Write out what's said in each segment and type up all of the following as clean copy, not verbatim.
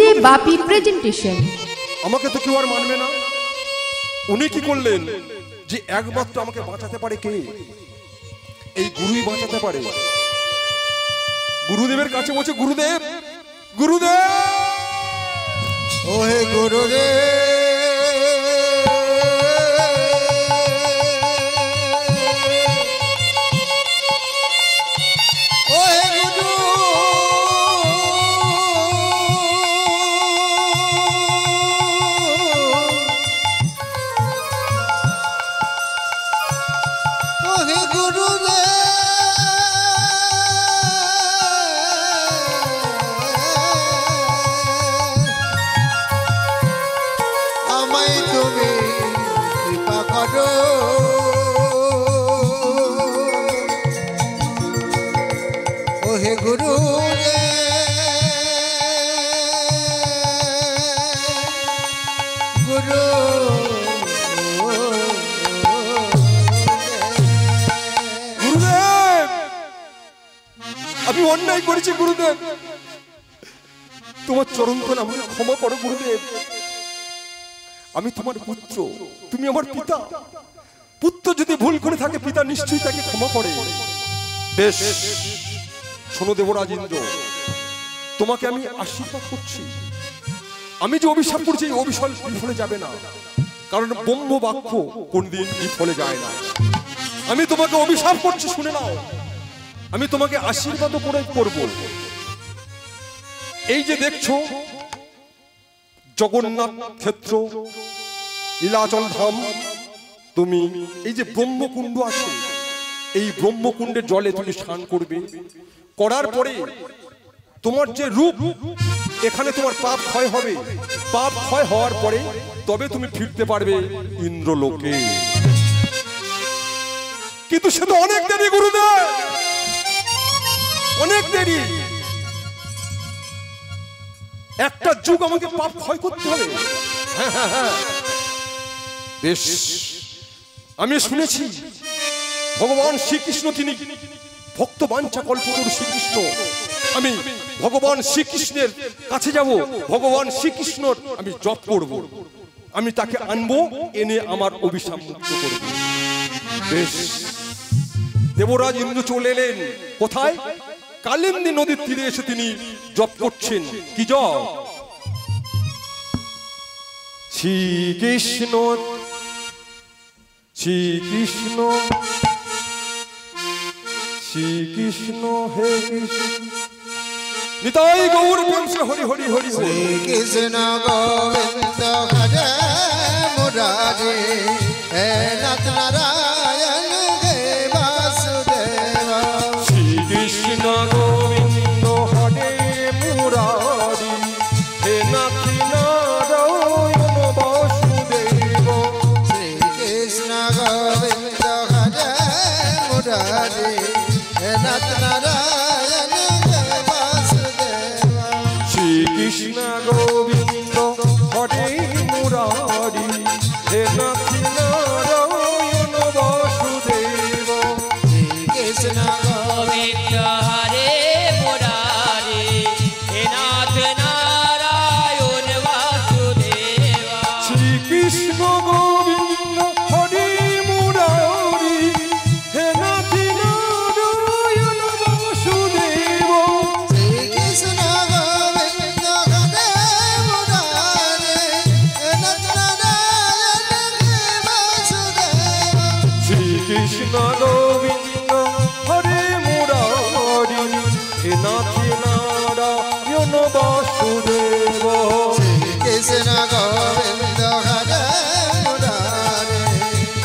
DJ বাপি presentation. আমাকে তো কেউ আর মানবে না। উনি কি করলেন যে একমাত্র আমাকে বাঁচাতে পারে কে? এই গুরুই বাঁচাতে পারে। গুরুদেবের কাছে বলছে, গুরুদেব গুরুদেব ওহে গুরুদেব আমি অন্যায় করেছি গুরুদেব, তোমার চরণ তলে আমাকে ক্ষমা করো গুরুদেব। আমি তোমার পুত্র, তুমি আমার পিতা। পুত্র যদি ভুল করে থাকে পিতা নিশ্চয়ই তাকে ক্ষমা করে। বেশ, শোনো দেবরাজ ইন্দ্র, তোমাকে আমি আশীর্বাদ করছি। আমি যে অভিশাপ করছি এই অভিশাপ বিফলে যাবে না, কারণ ব্রহ্ম বাক্য কোনদিন বিফলে যায় না। আমি তোমাকে অভিশাপ করছি, শুনে নাও। আমি তোমাকে আশীর্বাদ করে করব। এই যে দেখছো জগন্নাথ ক্ষেত্র, লীলাচল ধাম, তুমি এই যে ব্রহ্মকুণ্ড আছে, এই ব্রহ্মকুণ্ডের জলে তুমি স্নান করবে। করার পরে তোমার যে রূপ, এখানে তোমার পাপ ক্ষয় হবে। পাপ ক্ষয় হওয়ার পরে তবে তুমি ফিরতে পারবে ইন্দ্রলোকে। কিন্তু সে তো অনেক দেরি গুরুদেব, অনেক দেরি। একটা যুগ আমাকে পাপ ক্ষয় করতে হবে। হ্যাঁ হ্যাঁ হ্যাঁ, বেশ। আমি শুনেছি ভগবান শ্রীকৃষ্ণ তিনি ভক্ত বাঞ্ছা কল্পতরু শ্রীকৃষ্ণ। আমি ভগবান শ্রীকৃষ্ণের কাছে যাব, ভগবান শ্রীকৃষ্ণর আমি জপ করব। আমি তাকে আনবো, এনে আমার অভিশাপ মুক্ত করব। বেশ, দেবরাজ ইন্দ্র চলে এলেন কোথায়? কালিন্দী নদীর তীরে এসে তিনি জপ করছেন। কি জপ? শ্রীকৃষ্ণ শ্রীকৃষ্ণ শ্রীকৃষ্ণ হে কৃষ্ণ নিতাই গৌর বংশ হরি হরি হরি শ্রী কৃষ্ণ গোবিন্দ হরে মুরারি হে নাথ নারায়ণ হে বাসুদেব। শ্রী কৃষ্ণ গোবিন্দ হরে মুরারি হে নাথ নারায়ণ বাসুদেব। শ্রী কৃষ্ণ গোবিন্দ হরে মুরারি হে নাথ নারায়ণ হে বাসুদেব। শ্রী কৃষ্ণ গোবিন্দ হরে মুরারি হে নাথ নারায়ণ বাসুদেব। শ্রী কৃষ্ণ গোবিন্দ হরে মুরারি হে নাথ নারায়ণ বাসুদেব। শ্রী কৃষ্ণ গোবিন্দ হরে মুরারি হে নাথ নারায়ণ বাসুদেব। শ্রী কৃষ্ণ গোবিন্দ হরে মুরারি হে নাথ নারায়ণ হে বাসুদেব। শ্রী কৃষ্ণ গোবিন্দ হরে মুরারি হে নাথ নারায়ণ বাসুদেব। শ্রী কৃষ্ণ গোবিন্দ হরে মুরারি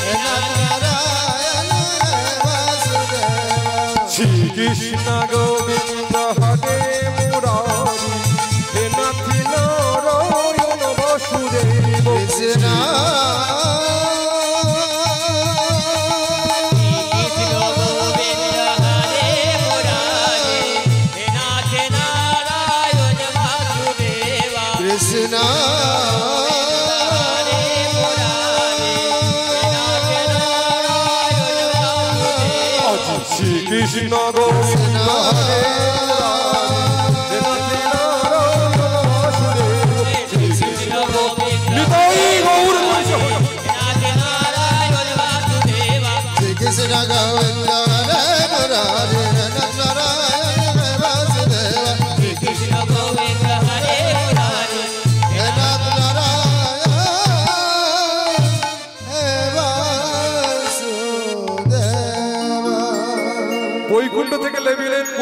হে নাথ নারায়ণ হে বাসুদেব। শ্রী কৃষ্ণ গোবিন্দ হরে মুরারি হে নাথ নারায়ণ বাসুদেব। কৃষ্ণ কৃষ্ণ গোবিন্দ হরে মুরারি হে নাথ নারায়ণ বাসুদেব। কৃষ্ণ হরে মুরারি হে নাথ নারায়ণ বাসুদেব। আজ শ্রী কৃষ্ণ গোবিন্দ হরে মুরারি হে নাথ নারায়ণ বাসুদেব।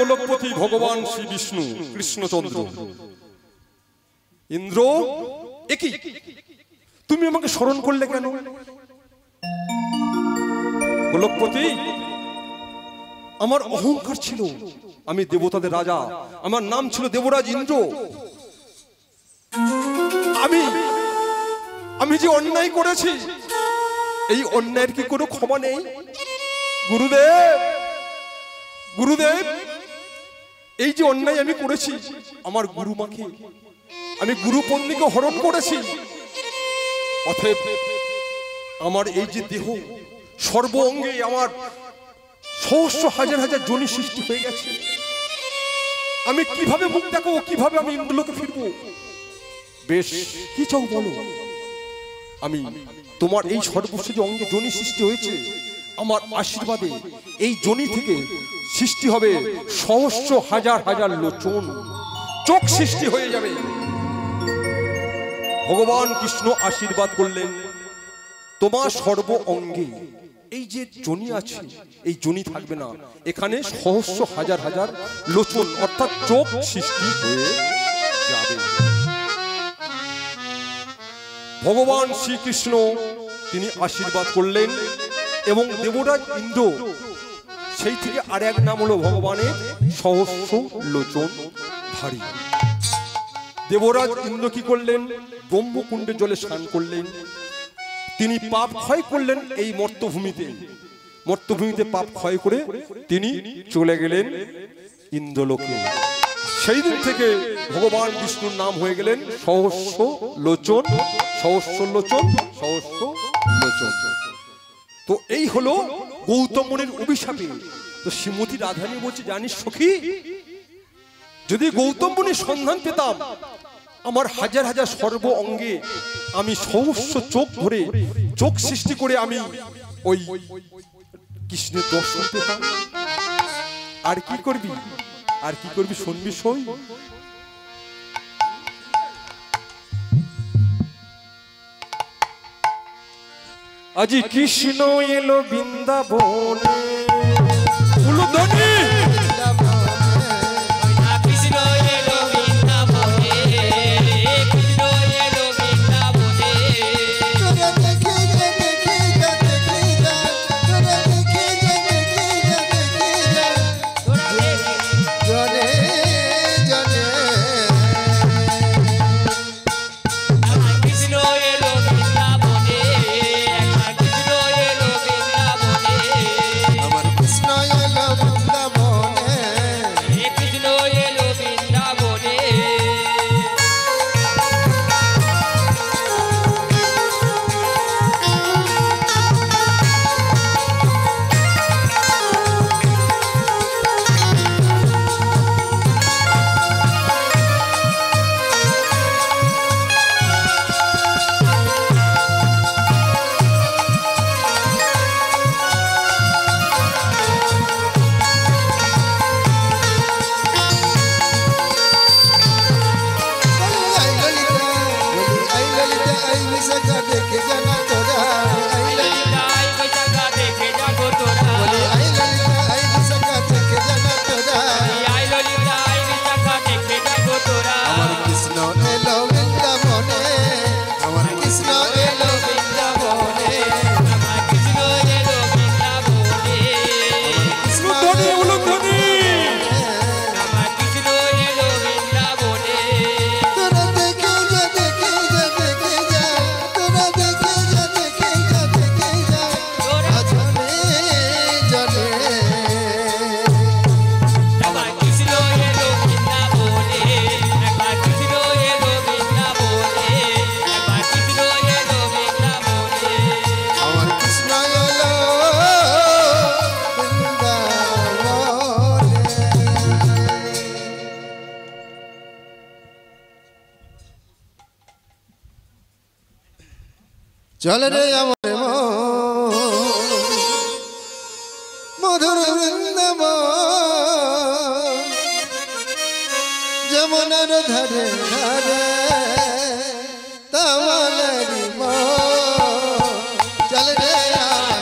গোলকপতি ভগবান শ্রী বিষ্ণু কৃষ্ণচন্দ্র। ইন্দ্র, একই তুমি আমাকে স্মরণ করলে কেন? গোলকপতি, আমার অহংকার ছিল, আমি দেবতাদের রাজা, আমার নাম ছিল দেবরাজ ইন্দ্র। আমি যে অন্যায় করেছি, এই অন্যায়ের কি কোনো ক্ষমা নেই? গুরুদেব, গুরুদেব, এই যে অন্যায় আমি করেছি, আমার গুরুমাকে, আমি গুরুপত্নীকে হরণ করেছি। অতএব আমার এই যে দেহ, সর্ব অঙ্গে আমার সহস্র হাজার হাজার যোনি সৃষ্টি হয়ে গেছে। আমি কিভাবে মুখ দেখাবো, কিভাবে আমি ইন্দ্রলোকে ফিরবো? বেশ, কি চাও বলো। আমি তোমার এই সর্বস্ব যে অঙ্গে যোনি সৃষ্টি হয়েছে, আমার আশীর্বাদে এই যোনি থেকে সৃষ্টি হবে সহস্র হাজার হাজার লোচন, চোখ সৃষ্টি হয়ে যাবে। ভগবান কৃষ্ণ আশীর্বাদ করলেন, তোমার সর্ব অঙ্গে এই যে যোনি আছে, এই যোনি থাকবে না, এখানে সহস্র হাজার হাজার লোচন অর্থাৎ চোখ সৃষ্টি হয়ে যাবে। ভগবান শ্রীকৃষ্ণ তিনি আশীর্বাদ করলেন এবং দেবরাজ ইন্দ্র, সেই থেকে আর এক নাম হলো ভগবানের সহস্র লোচন ধারী। দেবরাজ ইন্দ্র কি করলেন? ব্রহ্মকুণ্ডের জলে স্নান করলেন। তিনি পাপ ক্ষয় করলেন এই মর্তভূমিতে পাপ ক্ষয় করে তিনি চলে গেলেন ইন্দ্রলোকে। সেই দিন থেকে ভগবান বিষ্ণুর নাম হয়ে গেলেন সহস্র লোচন, সহস্র লোচন, সহস্র লোচন। তো এই হলো গৌতম মুনির অভিশাপে। তো শ্রীমতী রাধারানী বলছে, জানিস সখী, যদি গৌতম মুনির সন্ধান পেতাম, আমার হাজার হাজার সর্ব অঙ্গে আমি সহস্র চোখ ধরে চোখ সৃষ্টি করে আমি ওই কৃষ্ণের দর্শন পেতাম। আর কি করবি, আর কি করবি শুনবি সই। আজি কৃষ্ণ এলো বৃন্দাবনে, উলুধ্বনি। চল রে আমার মধুর বৃন্দাবন, যমুনার ধারে ধারে তামালারি মন। চল রে আমার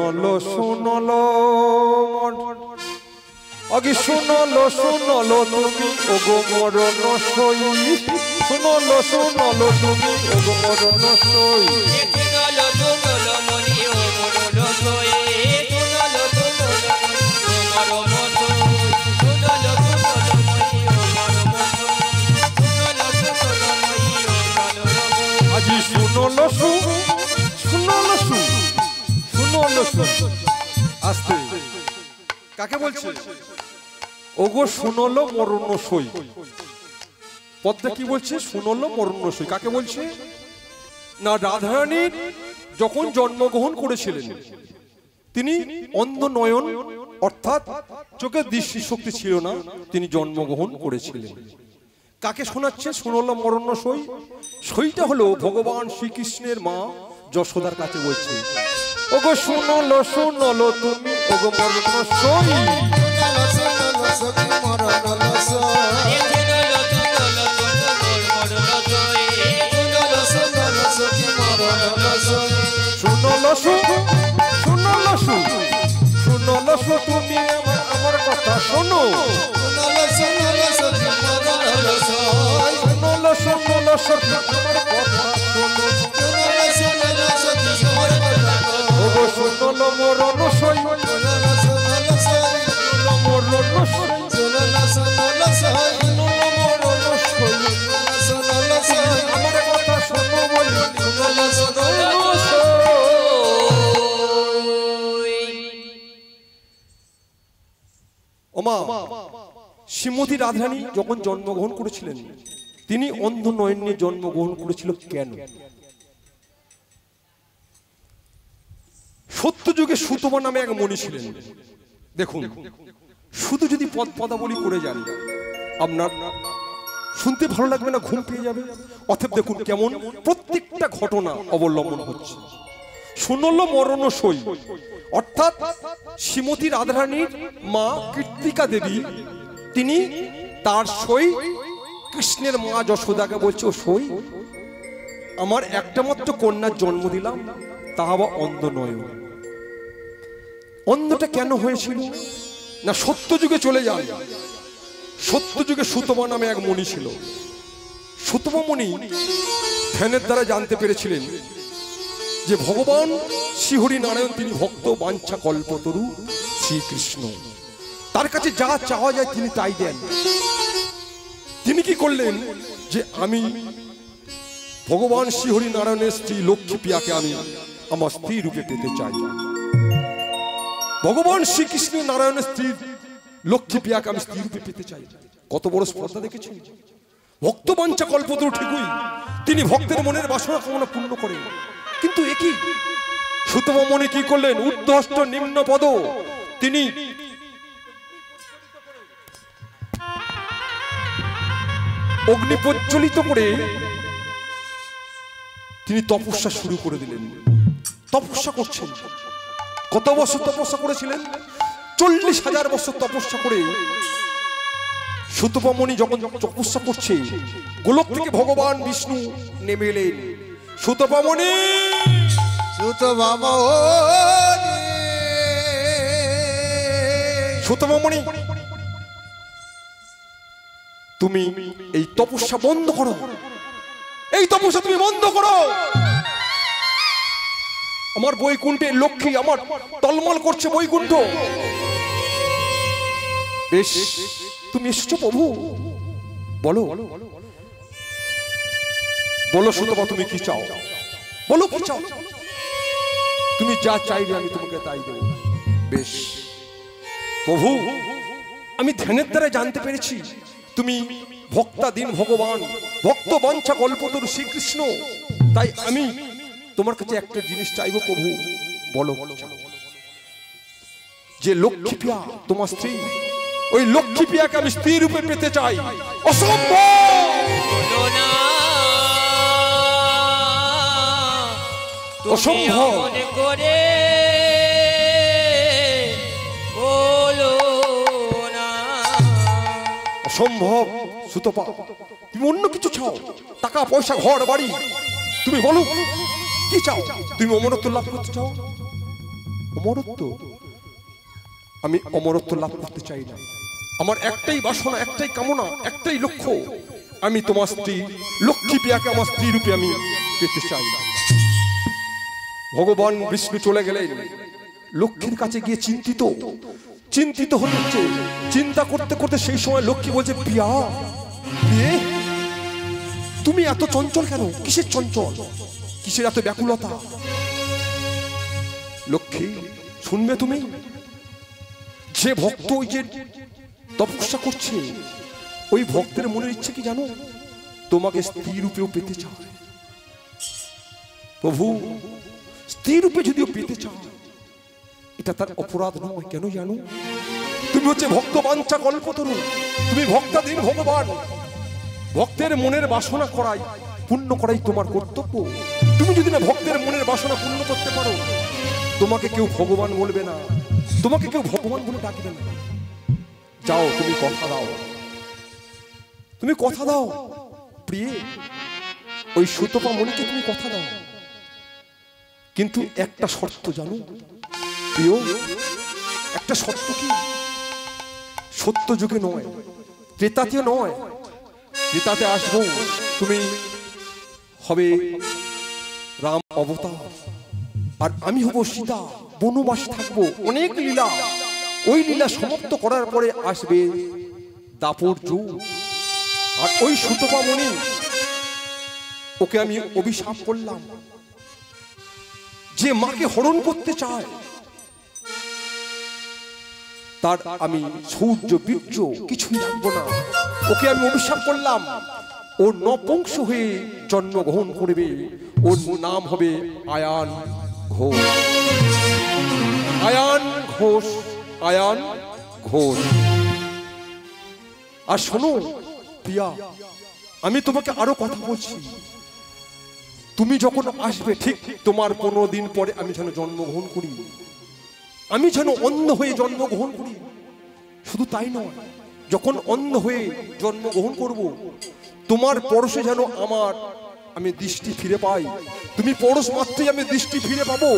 শুনলো শুনলো আগে শুনলো শুনলো তুমি ওগো মরণ সই শুনলো শুনলো তুমি ওগো মরণ সই শুনলো শুনলো মনি ও মরণ সই শুনলো শুনলো মনি ও মরণ সই শুনলো শুনলো মনি ও মরণ সই শুনলো শুনলো মনি ও মরণ আজি শুনলো শুনলো শুনলো আস্তে কাকে বলছে ওগো শুনলো মরণ সই পদ্মা কি বলছে শুনলো মরণ সই কাকে বলছে না রাধারানী যখন জন্মগ্রহণ করেছিলেন তিনি অন্ধ নয়ন অর্থাৎ চোখের দৃষ্টি শক্তি ছিল না তিনি জন্মগ্রহণ করেছিলেন কাকে শোনাচ্ছে শুনলো মরণ সই সইটা হলো ভগবান শ্রীকৃষ্ণের মা যশোদার কাছে বলছে ওগো শুনলো শুনলো তুমি ওগো মরণ সই শুনলো শুনলো শুনলো তুমি আমার কথা শোনো শুনলো শুনলো আমার কথা শোনো ওগো শুনলো মরণ সই মরণ সই আমার কথা শোনো বলি ওমা শ্রীমতী রাধারানী যখন জন্মগ্রহণ করেছিলেন তিনি অন্ধ নয়ন নিয়ে জন্মগ্রহণ করেছিল কেন সত্য যুগে সুতমা নামে এক মণি ছিলেন দেখুন শুধু যদি পদাবলী করে যান আপনার শুনতে ভালো লাগবে না ঘুম পেয়ে যাবে অতএব দেখুন কেমন প্রত্যেকটা ঘটনা অবলম্বন হচ্ছে শুনলো মরণ সই অর্থাৎ শ্রীমতী রাধারানীর মা কীর্তিকা দেবী তিনি তার সই কৃষ্ণের মা যশোদাকে বলছে ও সই আমার একটা মাত্র কন্যার জন্ম দিলাম তা আবার অন্ধ নয় অন্ধটা কেন হয়েছিল না সত্য যুগে চলে যায় সত্য যুগে সুতমা নামে এক মণি ছিল সুতমা মণি ধ্যানের দ্বারা জানতে পেরেছিলেন যে ভগবান শ্রীহরি নারায়ণ তিনি ভক্ত বাঞ্ছা কল্পতরু শ্রীকৃষ্ণ তার কাছে যা চাওয়া যায় তিনি তাই দেন তিনি কি করলেন যে আমি ভগবান শ্রীহরি নারায়ণের স্ত্রী লক্ষ্মী প্রিয়াকে আমি আমার স্ত্রী রূপে পেতে চাই ভগবান শ্রীকৃষ্ণ নারায়ণের স্ত্রী লক্ষ্মী প্রিয়াকে আমি স্ত্রী রূপে পেতে চাই কত বড় স্পর্ধা দেখেছেন ভক্ত বাঞ্ছা কল্পতরু ঠিকই তিনি ভক্তের মনের বাসনা কামনা পূর্ণ করেন কিন্তু একই সুতমা মণি কি করলেন ঊর্ধ্বষ্ট নিম্ন পদ তিনি অগ্নি প্রজ্বলিত করে তিনি তপস্যা শুরু করে দিলেন তপস্যা করছেন কত বছর তপস্যা করেছিলেন 40,000 বছর তপস্যা করে সুতপা মণি যখন তপস্যা করছে গোলক থেকে ভগবান বিষ্ণু নেমে এলেন সুতপা মণি সুতপা মণি তুমি এই তপস্যা বন্ধ করো এই তপস্যা তুমি বন্ধ করো আমার বৈকুণ্ঠে লক্ষ্মী আমার টলমল করছে বৈকুণ্ঠ বেশ তুমি এসেছো প্রভু বলো বলো সুতপা তুমি কি চাও বলো কি চাও তুমি যা চাইবে আমি তোমাকে তাই দেব বেশ প্রভু আমি ধ্যানের দ্বারা জানতে পেরেছি তুমি ভক্তাধীন ভগবান ভক্ত বাঞ্ছা কল্পতরু শ্রীকৃষ্ণ তাই আমি তোমার কাছে একটা জিনিস চাইবো প্রভু বলো যে লক্ষ্মী প্রিয়া তোমার স্ত্রী ওই লক্ষ্মী প্রিয়াকে আমি স্ত্রী রূপে পেতে চাই অসম্ভব অসম্ভব করে অসম্ভব সুতপা তুমি অন্য কিছু চাও টাকা পয়সা ঘর বাড়ি তুমি বলো কি চাও তুমি অমরত্ব লাভ করতে চাও অমরত্ব? আমি অমরত্ব লাভ করতে চাই না। আমার একটাই বাসনা, একটাই কামনা, একটাই লক্ষ্য, আমি তোমার স্ত্রী লক্ষ্মী প্রিয়াকে আমার স্ত্রী রূপে আমি পেতে চাই। ভগবান বিষ্ণু চলে গেলেন লক্ষ্মীর কাছে গিয়ে চিন্তিত হচ্ছে। চিন্তা করতে করতে সেই সময় লক্ষ্মী বলছে, প্রিয়া, প্রিয়ে, তুমি এত চঞ্চল কেন? কিসের চঞ্চল? কিসের এত ব্যাকুলতা? লক্ষ্মী, শুনবে তুমি? যে ভক্ত ওই যে তপস্যা করছে, ওই ভক্তের মনের ইচ্ছে কি জানো? তোমাকে স্ত্রী রূপেও পেতে চায়। প্রভু, স্ত্রী রূপে যদিও পেতে চায়, এটা তার অপরাধ নয়। কেন জানো? তুমি হচ্ছে ভক্ত বাঞ্ছা কল্পতরু, তুমি ভক্তাধীন ভগবান। ভক্তের মনের বাসনা করাই, পূর্ণ করাই তোমার কর্তব্য। তুমি যদি না ভক্তের মনের বাসনা পূর্ণ করতে পারো, তোমাকে কেউ ভগবান বলবে না, তোমাকে কেউ ভগবান বলে ডাকবে না। যাও, তুমি কথা দাও, তুমি কথা দাও প্রিয়ে, ওই সুতপা মণিকে তুমি কথা দাও। কিন্তু একটা শর্ত জানো প্রিয়, একটা শর্ত কি? সত্য যুগে নয়, ত্রেতাতে নয়, ত্রেতাতে আসবো, তুমি হবে রাম অবতার, আর আমি হব সীতা, বনবাসে থাকবো, অনেক লীলা। ওই লীলা সমাপ্ত করার পরে আসবে দাপর যুগ। আর ওই সুতপা মণি, ওকে আমি অভিশাপ করলাম, যে মাকে হরণ করতে চায় তার আমি সূর্য বীর্য কিছুই রাখবো না। ওকে আমি অভিশাপ করলাম, ও নপুংস হয়ে জন্মগ্রহণ করবে, ওর নাম হবে আয়ান ঘোষ। আয়ান ঘোষ, আয়ান ঘোষ। আর শোনো প্রিয়া, আমি তোমাকে আরো কথা বলছি, তুমি যখন আসবে ঠিক তোমার 15 দিন পরে আমি যেন জন্মগ্রহণ করি, আমি যেন অন্ধ হয়ে জন্মগ্রহণ করি। শুধু তাই নয়, যখন অন্ধ হয়ে জন্মগ্রহণ করব, তোমার পরশে যেন আমি দৃষ্টি ফিরে পাই। তুমি পরশ মাত্রই আমি দৃষ্টি ফিরে পাবো।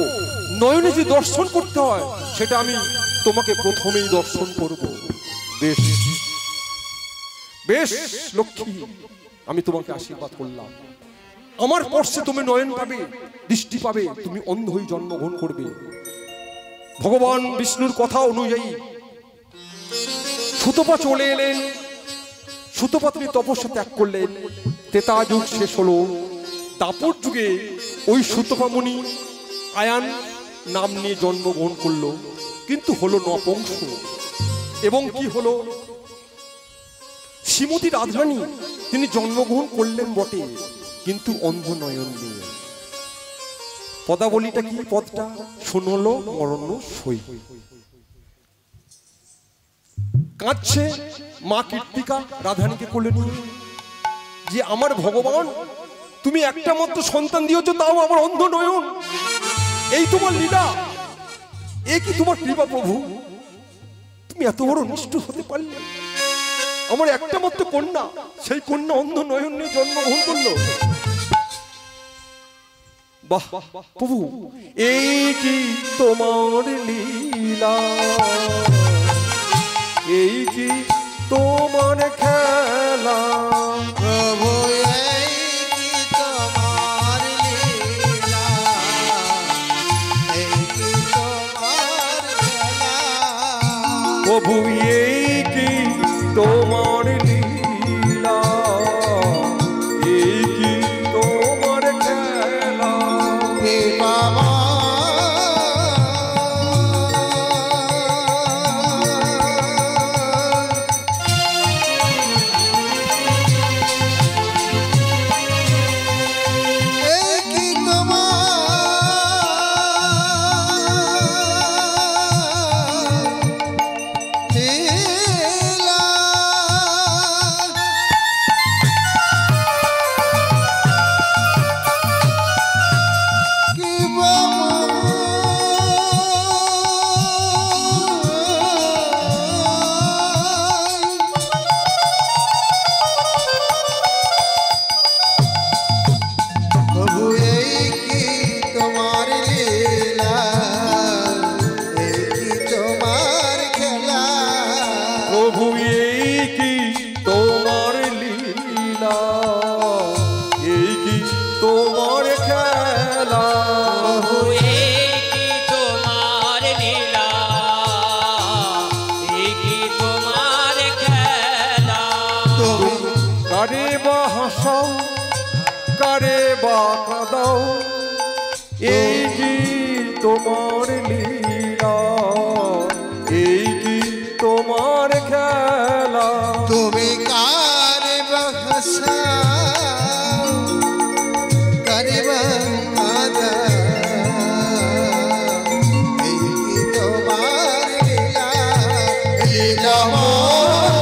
নয়নে যে দর্শন করতে হয়, সেটা আমি তোমাকে প্রথমেই দর্শন করব। বেশ বেশ লক্ষ্মী, আমি তোমাকে আশীর্বাদ করলাম। আমার পরশে তুমি নয়ন পাবে, দৃষ্টি পাবে, তুমি অন্ধ হয়ে জন্মগ্রহণ করবে। ভগবান বিষ্ণুর কথা অনুযায়ী সুতপা চলে এলেন। সুতপা তিনি তপস্যা ত্যাগ করলেন। ত্রেতা যুগ শেষ হলো, দাপর যুগে ওই সুতপা মুনি আয়ান নাম নিয়ে জন্মগ্রহণ করলো, কিন্তু হলো নপুংস। এবং কি হলো, শ্রীমতী রাধারানী তিনি জন্মগ্রহণ করলেন বটে, কিন্তু অন্ধ নয়ন নিয়ে। পদাবলীটা কি? পদটা শুনলো মরণ্য সই। কাঁদছে মা কীর্তিকা রাধারানীকে কোলে নিয়ে, যে আমার ভগবান, তুমি একটা মাত্র সন্তান দিয়েছো, তাও আমার অন্ধ নয়ন। এই তোমার লীলা, এ কি তোমার কৃপা প্রভু? তুমি এত বড় নিষ্ঠুর হতে পারলে? আমার একটা মাত্র কন্যা, সেই কন্যা অন্ধ নয়ন নিয়ে জন্মগ্রহণ করলো। বাহ প্রভু, এই কি তোমার লীলা, এই কি তোমার খেলা প্রভু, এই কি তোমার লীলা, এই কি তোমার খেলা। প্রভু, এই কি তোমার লীলা, এই কি তোমার খেলা। হে বাবা, প্রভু এই কি তোমার লীলা, এই কি তোমার খেলা, প্রভু এই কি তোমার লীলা, এই কি তোমার খেলা। তুমি কারে বা হাসাও কারে বা কাঁদাও, এই কি তোমার লীলা, এই কি তোমার খেলা। তুমি কারে বহসাও কারে বাঁধা, এই কি তোমার লীলা, লীলাময়।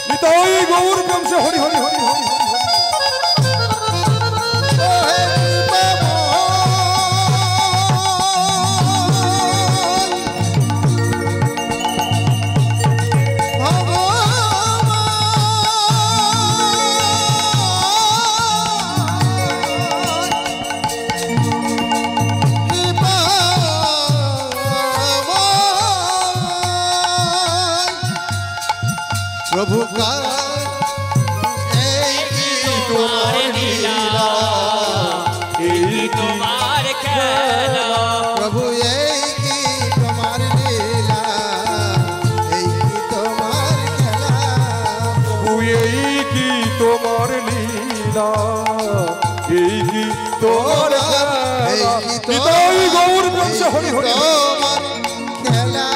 নিতাই গৌর বংশে হরি হরি হরি হরি হরি। प्रभु का एक ही তোমার লীলা, এই কি তোমার খেলা। प्रभु एक ही तुम्हार लीला, एक ही तुम्हार खेला। প্রভু এই কি তোমার লীলা, এই কি তোমার খেলা। নিতাই গৌর বংশে হরি হরি হরি। তোমার খেলা।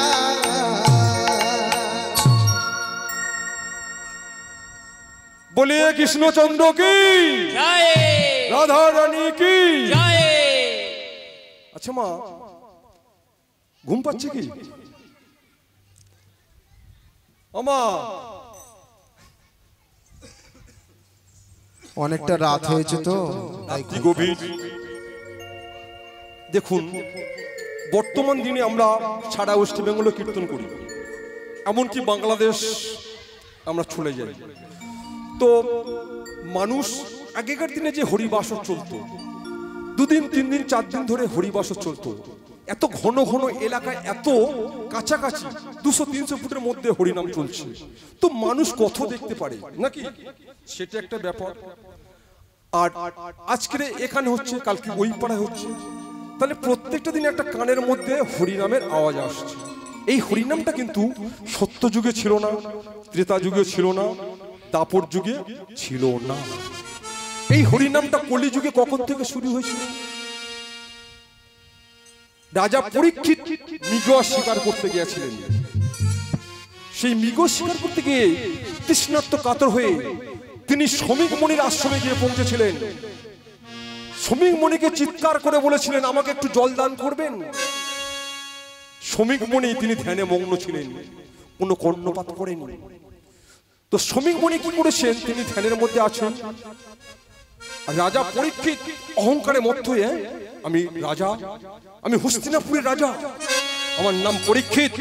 বলিয়ে কৃষ্ণচন্দ্র কি, জয় রাধা রানী কি। জয়। আচ্ছা মা, ঘুম পাচ্ছে কি আমা? অনেকটা রাত হয়েছে তো তাই কি গভীর। দেখুন, বর্তমান দিনে আমরা সারা ওয়েস্ট বেঙ্গলে কীর্তন করি, এমনকি বাংলাদেশ আমরা চলে যাই। তো মানুষ আগেকার দিনে যে হরিবাসর চলতো, দুদিন তিন দিন চার দিন ধরে হরিবাসর চলতো, এত ঘন ঘন এলাকায়, এত কাছাকাছি 200-300 ফুটের মধ্যে হরিনাম চলছে, তো মানুষ কত দেখতে পারে নাকি, সেটা একটা ব্যাপার। আর আজকের এখানে হচ্ছে, কালকে ওই পাড়ায় হচ্ছে, তাহলে প্রত্যেকটা দিন একটা কানের মধ্যে হরিনামের আওয়াজ আসছে। এই হরিনামটা কিন্তু সত্য যুগে ছিল না, ত্রেতা যুগে ছিল না, দাপর যুগে ছিল না। এই হরিনামটা কলি যুগে কখন থেকে শুরু হয়েছিল? রাজা পরীক্ষিত মৃগ শিকার করতে গিয়েছিলেন। সেই মৃগ শিকার করতে গিয়ে তৃষ্ণার্ত কাতর হয়ে তিনি শ্রমিক মণির আশ্রমে গিয়ে পৌঁছেছিলেন। শ্রমিক মণিকে চিৎকার করে বলেছিলেন, আমাকে একটু জল দান করবেন। শ্রমিক মণি তিনি ধ্যানে মগ্ন ছিলেন, কোনো কর্ণপাত করেননি। তো শ্রমিক মণি কি করেছেন, তিনি ধ্যানের মধ্যে আছেন। রাজা পরীক্ষিত অহংকারে মত্ত হয়ে, আমি রাজা, আমি হস্তিনাপুরের রাজা, আমার নাম পরীক্ষিত,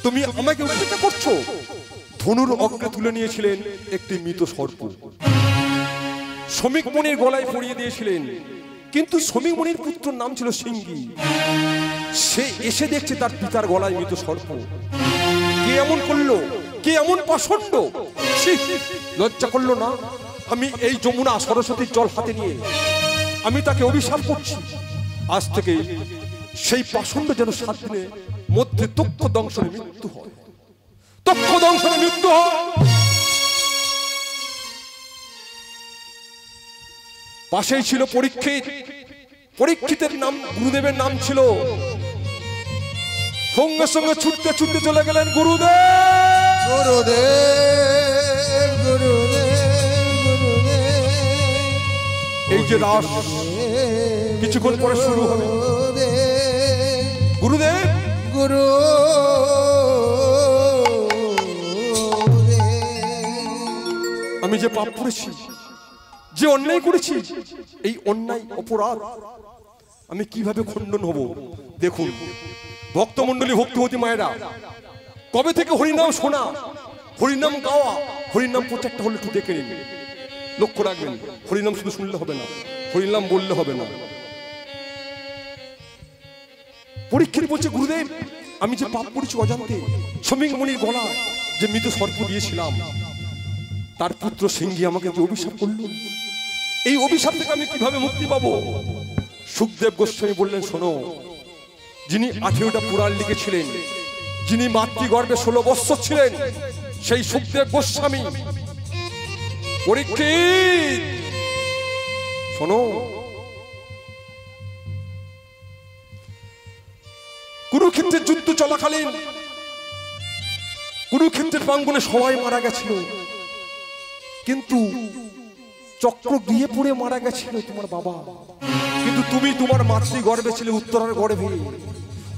তুমি আমাকে উপেক্ষা করছো। ধনুর অগ্রে তুলে নিয়েছিলেন একটি মৃত সর্প, শ্রমিক মণির গলায় পরিয়ে দিয়েছিলেন। কিন্তু শ্রমিক মণির পুত্রের নাম ছিল সিংহী। সে এসে দেখছে তার পিতার গলায় মৃত সর্প। কে এমন করলো, কে এমন পাষণ্ড, লজ্জা করলো না? আমি এই যমুনা সরস্বতীর জল হাতে নিয়ে আমি তাকে অভিশাপ করছি, আজ থেকে সেই পাষণ্ড যেন 7 দিনের মধ্যে তক্ষ দংশনে মৃত্যু হয়, তক্ষ দংশনে মৃত্যু হয়। পাশেই ছিল পরীক্ষিত। পরীক্ষিতের নাম, গুরুদেবের নাম ছিল। সঙ্গে সঙ্গে ছুটতে ছুটতে চলে গেলেন গুরুদেব। গুরুদেব গুরুদেব গুরুদেব, এই যে রাস কিছুক্ষণ পরে শুরু হবে। গুরুদেব গুরু আমি যে পাপ করেছি, যে অন্যায় করেছি, এই অন্যায় অপরাধ আমি কিভাবে খণ্ডন হব? দেখুন ভক্তমণ্ডলী, ভক্তিবতী মায়েরা, কবে থেকে হরিনাম শোনা, হরিনাম গাওয়া, হরিনাম প্রচারটা হলে একটু দেখে নিন, লক্ষ্য রাখবেন। হরিনাম শুধু শুনলে হবে না, হরিনাম বললে হবে না। পরীক্ষিত বলছে, গুরুদেব আমি যে পাপ করেছি অজান্তে, শ্রমিক মণির গলা যে মৃত সর্প দিয়েছিলাম, তার পুত্র সিংহী আমাকে যে অভিশাপ করলো, এই অভিশাপ থেকে আমি কিভাবে মুক্তি পাবো? সুখদেব গোস্বামী বললেন, শোনো, যিনি 18টা পুরাণ লিখেছিলেন, যিনি মাতৃগর্ভে 16 বৎসর ছিলেন, সেই সুখদেব গোস্বামী। পরীক্ষিত শোনো, কুরুক্ষেত্রের যুদ্ধ চলাকালীন কুরুক্ষেত্রের প্রাঙ্গণে সবাই মারা গেছিল, কিন্তু চক্র গিয়ে পড়ে মারা গেছিল তোমার বাবা। কিন্তু তুমি তোমার মাতৃগর্ভে ছিলে, উত্তরার গর্ভে।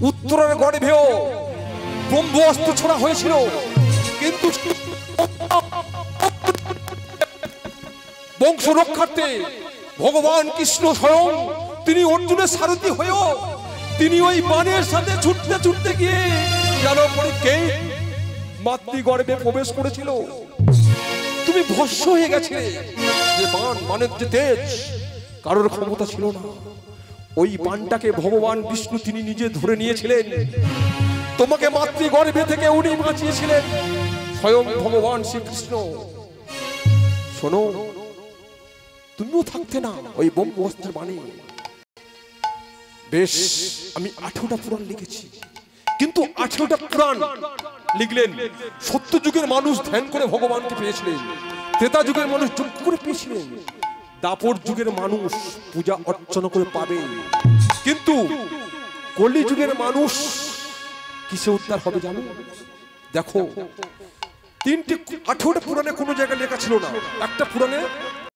উত্তরার গর্ভেও ব্রহ্মাস্ত্র ছোড়া হয়েছিল, কিন্তু বংশ রক্ষার্থে ভগবান কৃষ্ণ স্বয়ং তিনি অর্জুনের সারথি হয়েও তিনি ওই বাণের সাথে ছুটতে ছুটতে গিয়ে যেন পরীক্ষিত মাতৃগর্ভে প্রবেশ করেছিল। তুমি ভস্ম হয়ে গেছে। যে বাণ, বাণের যে তেজ, কারোর ক্ষমতা ছিল না। ওই বাণটাকে ভগবান বিষ্ণু তিনি নিজে ধরে নিয়েছিলেন। তোমাকে মাতৃগর্ভে থেকে উনি বাঁচিয়েছিলেন স্বয়ং ভগবান শ্রীকৃষ্ণ। শোনো, তুমিও থাকতে না ওই ব্রহ্মাস্ত্রের বাণী। বেশ, আমি 18টা পুরাণ লিখেছি, কিন্তু 18টা পুরাণ লিখলেন। সত্য যুগের মানুষ ধ্যান করে ভগবানকে পেয়েছিলেন, ত্রেতা যুগের মানুষ যোগ করে পেয়েছিলেন, দাপর যুগের মানুষ পূজা অর্চনা করে পাবে। কিন্তু কলি যুগের মানুষ কিসে উদ্ধার হবে জানো? দেখো, 18টা পুরাণে কোনো জায়গায় লেখা ছিল না, একটা পুরাণে